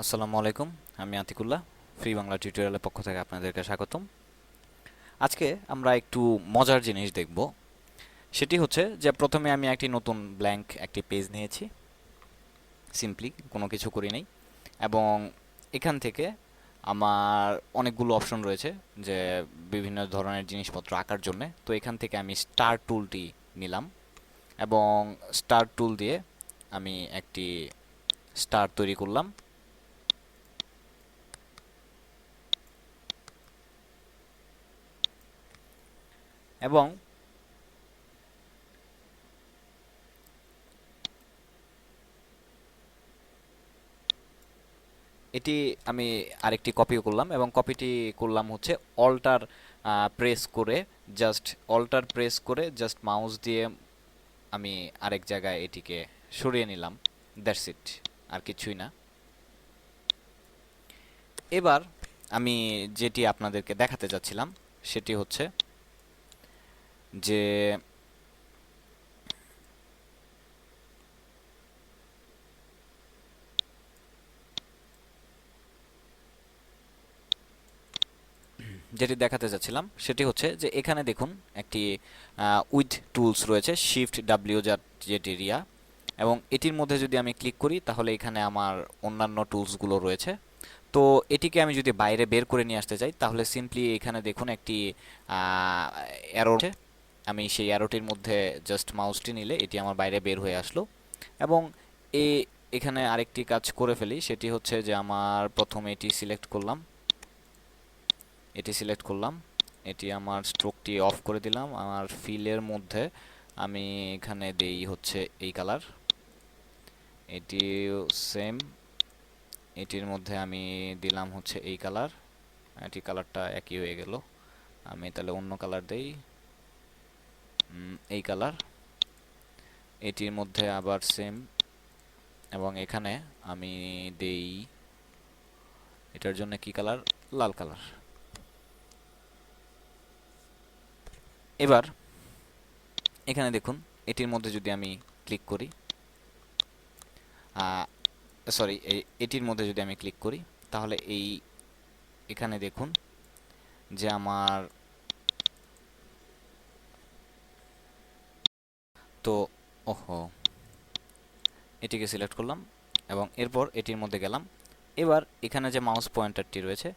আসসালামু আলাইকুম। আমি আতিকুল্লাহ। ফ্রি বাংলা টিউটোরিয়ালের পক্ষ থেকে আপনাদেরকে স্বাগতম। আজকে আমরা একটু মজার জিনিস দেখব। সেটি হচ্ছে যে প্রথমে আমি একটি নতুন ব্ল্যাঙ্ক একটি পেজ নিয়েছি। সিম্পলি কোনো কিছু করি নাই। এবং এখান থেকে আমার অনেকগুলো অপশন রয়েছে যে বিভিন্ন ধরনের জিনিসপত্র আঁকার জন্য। তো এখান থেকে আমি স্টার টুলটি নিলাম এবং স্টার টুল দিয়ে আমি একটি স্টার তৈরি করলাম। এবং এটি আমি আরেকটি কপি করলাম এবং কপিটি করলাম হচ্ছে অল্টার প্রেস করে। জাস্ট মাউস দিয়ে আমি আরেক জায়গায় এটিকে সরিয়ে নিলাম। দ্যাটস ইট, আর কিছুই না। এবার আমি যেটি আপনাদেরকে দেখাতে যাচ্ছিলাম সেটি হচ্ছে যে যেটি দেখাতে যাচ্ছিলাম সেটি হচ্ছে যে এখানে দেখুন একটি উইথ টুলস রয়েছে, শিফট ডাব্লিউ যেটি রিয়া। এবং এটির মধ্যে যদি আমি ক্লিক করি তাহলে এখানে আমার অন্যান্য টুলসগুলো রয়েছে। তো এটিকে আমি যদি বাইরে বের করে নিয়ে আসতে চাই তাহলে সিম্পলি এখানে দেখুন একটি অ্যারো। আমি সেই অ্যারোটির মধ্যে জাস্ট মাউসটি নিলে এটি আমার বাইরে বের হয়ে আসলো। এবং এ এখানে আরেকটি কাজ করে ফেলি, সেটি হচ্ছে যে আমার প্রথমে এটি সিলেক্ট করলাম। এটি আমার স্ট্রোকটি অফ করে দিলাম। আমার ফিলের মধ্যে আমি এখানে দেই হচ্ছে এই কালার। এটি সেম, এটির মধ্যে আমি দিলাম হচ্ছে এই কালার। এটি কালারটা একই হয়ে গেল। আমি তাহলে অন্য কালার দেই, এই কালার। এটির মধ্যে আবার সেম, এবং এখানে আমি দেই এটার জন্য কি কালার, লাল কালার। এবার এখানে দেখুন এটির মধ্যে যদি আমি ক্লিক করি, সরি, এটির মধ্যে যদি আমি ক্লিক করি তাহলে এখানে দেখুন যে আমার তো ওহো, এটিকে সিলেক্ট করলাম এবং এরপর এটির মধ্যে গেলাম। এবার এখানে যে মাউস পয়েন্টারটি রয়েছে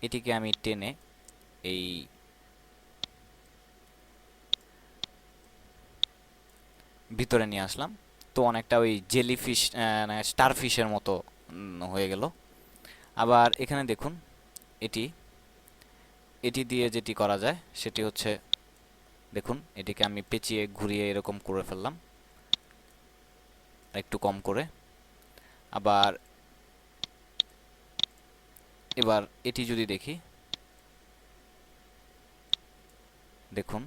এটিকে আমি টেনে এই ভিতরে নিয়ে আসলাম। তো অনেকটা ওই জেলিফিশ, স্টারফিশের মতো হয়ে গেল। আবার এখানে দেখুন এটি এটি দিয়ে যেটি করা যায় সেটি হচ্ছে, দেখুন এটিকে আমি পেঁচিয়ে ঘুরিয়ে এরকম করে ফেললাম একটু কম করে। আবার এবার এটি যদি দেখি, দেখুন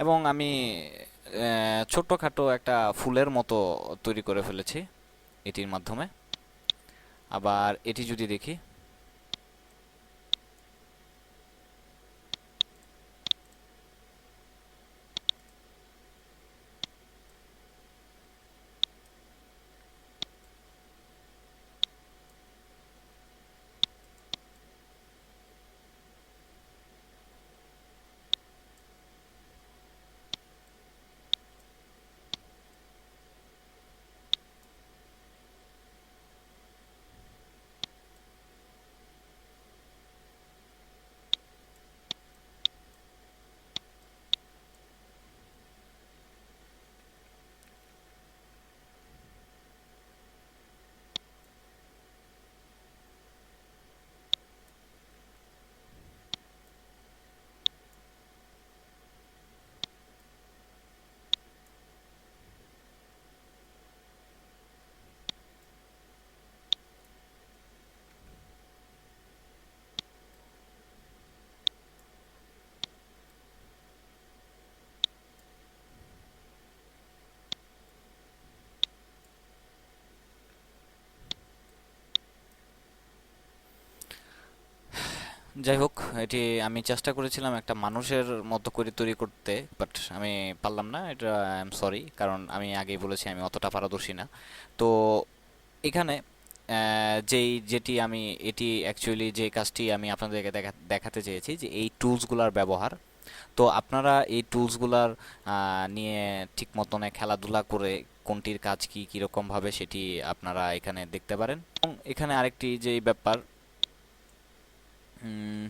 এবং আমি ছোট্টখাটো একটা ফুলের মতো তৈরি করে ফেলেছি এটির মাধ্যমে। আবার এটি যদি দেখি, যাই হোক, এটি আমি চেষ্টা করেছিলাম একটা মানুষের মতো করে তৈরি করতে, বাট আমি পারলাম না। এটা আই এম সরি, কারণ আমি আগেই বলেছি আমি অতটা পারদর্শী না। তো এখানে যেটি আমি, এটি অ্যাকচুয়ালি যে কাজটি আমি আপনাদেরকে দেখাতে চেয়েছি যে এই টুলসগুলোর ব্যবহার। তো আপনারা এই টুলসগুলার নিয়ে ঠিক মতনে খেলাধুলা করে কোনটির কাজ কি কীরকম ভাবে সেটি আপনারা এখানে দেখতে পারেন। এবং এখানে আরেকটি যে ব্যাপার, উম,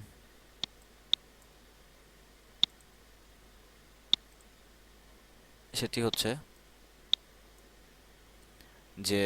সেটি হচ্ছে যে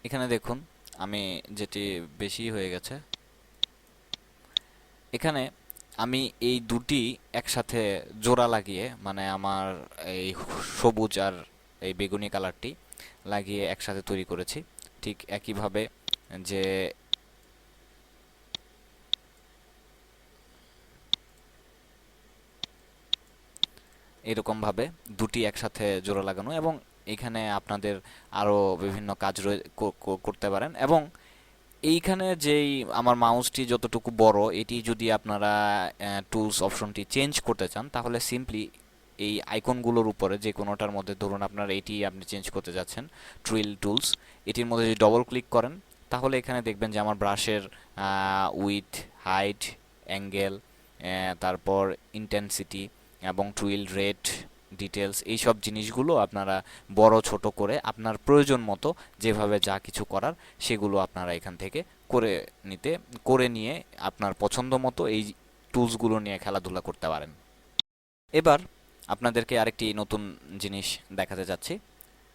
এখানে দেখুন, আমি যেটি বেশি হয়ে গেছে, এখানে আমি এই দুটি একসাথে জোড়া লাগিয়ে, মানে আমার এই সবুজ আর এই বেগুনি কালারটি লাগিয়ে একসাথে তৈরি করেছি। ঠিক একইভাবে যে এরকমভাবে দুটি একসাথে জোড়া লাগানো, এবং এখানে আপনাদের আরও বিভিন্ন কাজ করতে পারেন। এবং এইখানে যেই আমার মাউসটি যতটুকু বড়, এটি যদি আপনারা টুলস অপশনটি চেঞ্জ করতে চান, তাহলে সিম্পলি এই আইকনগুলোর উপরে যে কোনোটার মধ্যে, ধরুন আপনার এটি আপনি চেঞ্জ করতে যাচ্ছেন, টুইল টুলস, এটির মধ্যে যদি ডবল ক্লিক করেন, তাহলে এখানে দেখবেন যে আমার ব্রাশের উইথ, হাইট, অ্যাঙ্গেল, তারপর ইন্টেন্সিটি এবং টুইল রেট, ডিটেলস, এই সব জিনিসগুলো আপনারা বড় ছোট করে আপনার প্রয়োজন মতো যেভাবে যা কিছু করার সেগুলো আপনারা এখান থেকে করে করে নিয়ে আপনার পছন্দ মতো এই টুলসগুলো নিয়ে খেলাধুলা করতে পারেন। এবার আপনাদেরকে আরেকটি নতুন জিনিস দেখাতে যাচ্ছি।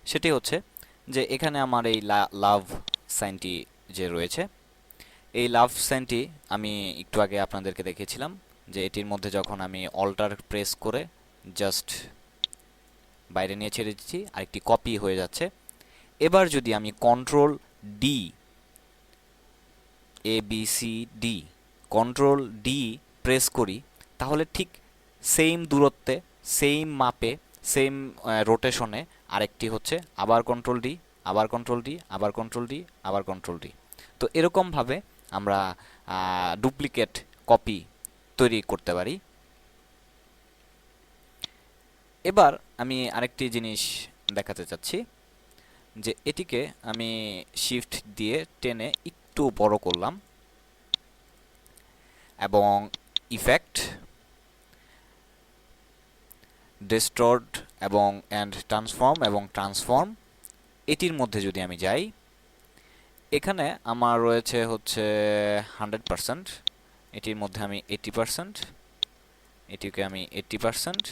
সেটি হচ্ছে যে এখানে আমার এই লাভ সাইনটি যে রয়েছে, এই লাভ সাইনটি আমি একটু আগে আপনাদেরকে দেখিয়েছিলাম যে এটির মধ্যে যখন আমি অল্টার প্রেস করে জাস্ট বাইরে নিয়ে ছেড়ে দিচ্ছি, আরেকটি কপি হয়ে যাচ্ছে। এবার যদি আমি control D, ABCD, control D press করি, তাহলে ঠিক সেম দূরত্বে, সেম মাপে, সেম রোটেশনে আরেকটি হচ্ছে আবার কন্ট্রোল ডি, আবার কন্ট্রোল ডি, আবার কন্ট্রোল ডি, আবার কন্ট্রোল ডি। তো এরকমভাবে আমরা ডুপ্লিকেট কপি তৈরি করতে পারি। এবার আমি আরেকটি জিনিস দেখাতে চাচ্ছি, যে এটিকে আমি শিফট দিয়ে টেনে একটু বড় করলাম, এবং ইফেক্ট, ডিস্টর্ট এবং ট্রান্সফর্ম, এটির মধ্যে যদি আমি যাই, এখানে আমার রয়েছে হচ্ছে 100%, এটির মধ্যে আমি 80%, এটিকে আমি 80%,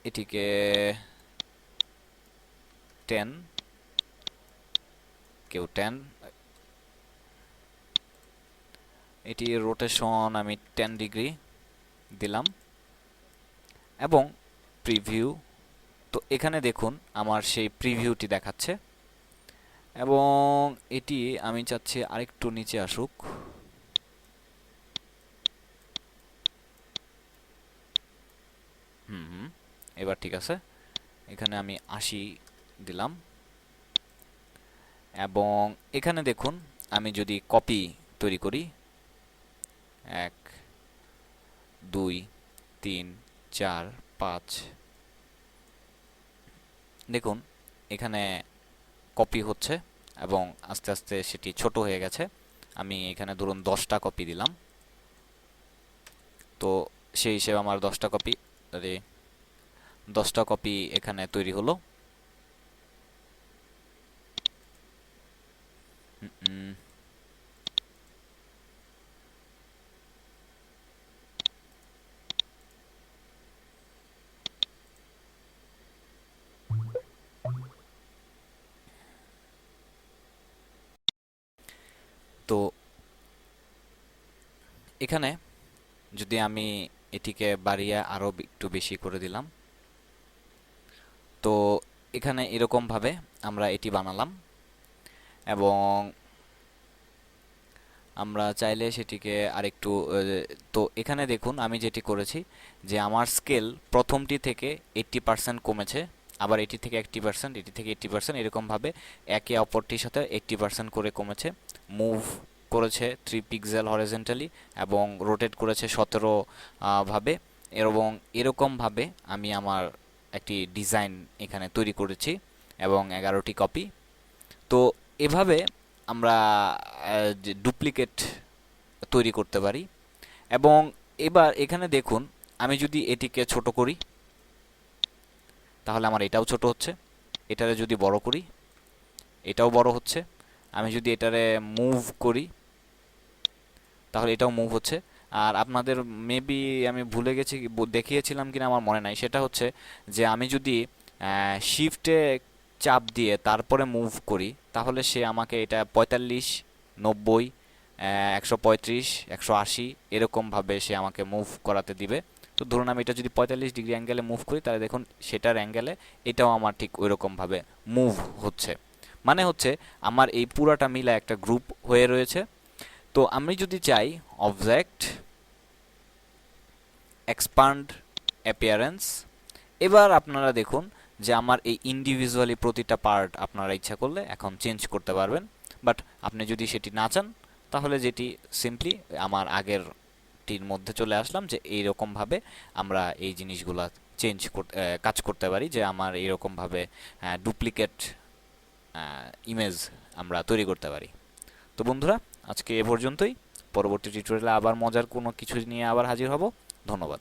এটিকে 10, কেউ 10, এটির রোটেশন আমি 10 ডিগ্রি দিলাম, এবং প্রিভিউ। তো এখানে দেখুন আমার সেই প্রিভিউটি দেখাচ্ছে, এবং এটি আমি চাচ্ছি আরেকটু নিচে আসুক। হুম, এবার ঠিক আছে। এখানে আমি 80 দিলাম, এবং এখানে দেখুন আমি যদি কপি তৈরি করি, 1 2 3 4 5, দেখুন এখানে কপি হচ্ছে এবং আস্তে আস্তে সেটি ছোট হয়ে গেছে। আমি এখানে ধরুন 10টা কপি দিলাম, তো সেই হিসেবে আমার 10টা কপি, আরে 10টা কপি এখানে তৈরি হলো। উম, তো এখানে যদি আমি এটিকে বাড়িয়ে আরও একটু বেশি করে দিলাম, তো এখানে এরকমভাবে আমরা এটি বানালাম। এবং আমরা চাইলে সেটিকে আরেকটু তো এখানে দেখুন আমি যেটি করেছি যে আমার স্কেল প্রথমটি থেকে 80% কমেছে, আবার এটি থেকে 80%, এটি থেকে 80%, এরকমভাবে একে অপরটির সাথে 80% করে কমেছে। মুভ করেছে 3 পিক্সেল হরিজন্টালি এবং রোটেট করেছে 17 ভাবে, এবং এরকমভাবে আমি আমার একটি ডিজাইন এখানে তৈরি করেছি এবং 11টি কপি। তো এভাবে আমরা যে ডুপ্লিকেট তৈরি করতে পারি। এবং এবার এখানে দেখুন আমি যদি এটিকে ছোট করি তাহলে আমার এটাও ছোট হচ্ছে, এটারে যদি বড় করি এটাও বড় হচ্ছে, আমি যদি এটারে মুভ করি তাহলে এটাও মুভ হচ্ছে। আর আপনাদের মেবি আমি ভুলে গেছি দেখিয়েছিলাম কিনা আমার মনে নাই, সেটা হচ্ছে যে আমি যদি শিফটে চাপ দিয়ে তারপরে মুভ করি তাহলে সে আমাকে এটা 45, 90, 135, 180 এরকমভাবে সে আমাকে মুভ করাতে দিবে। তো ধরুন আমি এটা যদি 45 ডিগ্রি অ্যাঙ্গেলে মুভ করি তাহলে দেখুন সেটার অ্যাঙ্গেলে এটাও আমার ঠিক ওইরকমভাবে মুভ হচ্ছে। মানে হচ্ছে আমার এই পুরাটা মিলা একটা গ্রুপ হয়ে রয়েছে। তো আমি যদি চাই অবজেক্ট এক্সপান্ড অ্যাপিয়ারেন্স, এবার আপনারা দেখুন যে আমার এই ইন্ডিভিজুয়ালি প্রতিটা পার্ট আপনারা ইচ্ছা করলে এখন চেঞ্জ করতে পারবেন। বাট আপনি যদি সেটি না চান তাহলে যেটি সিম্পলি আমার আগের টির মধ্যে চলে আসলাম যে এইরকমভাবে আমরা এই জিনিসগুলো চেঞ্জ কাজ করতে পারি, যে আমার এইরকমভাবে ডুপ্লিকেট ইমেজ আমরা তৈরি করতে পারি। তো বন্ধুরা আজকে এ পর্যন্তই, পরবর্তী টিউটোরিয়ালে আবার মজার কোনো কিছু নিয়ে আবার হাজির হব। ধন্যবাদ।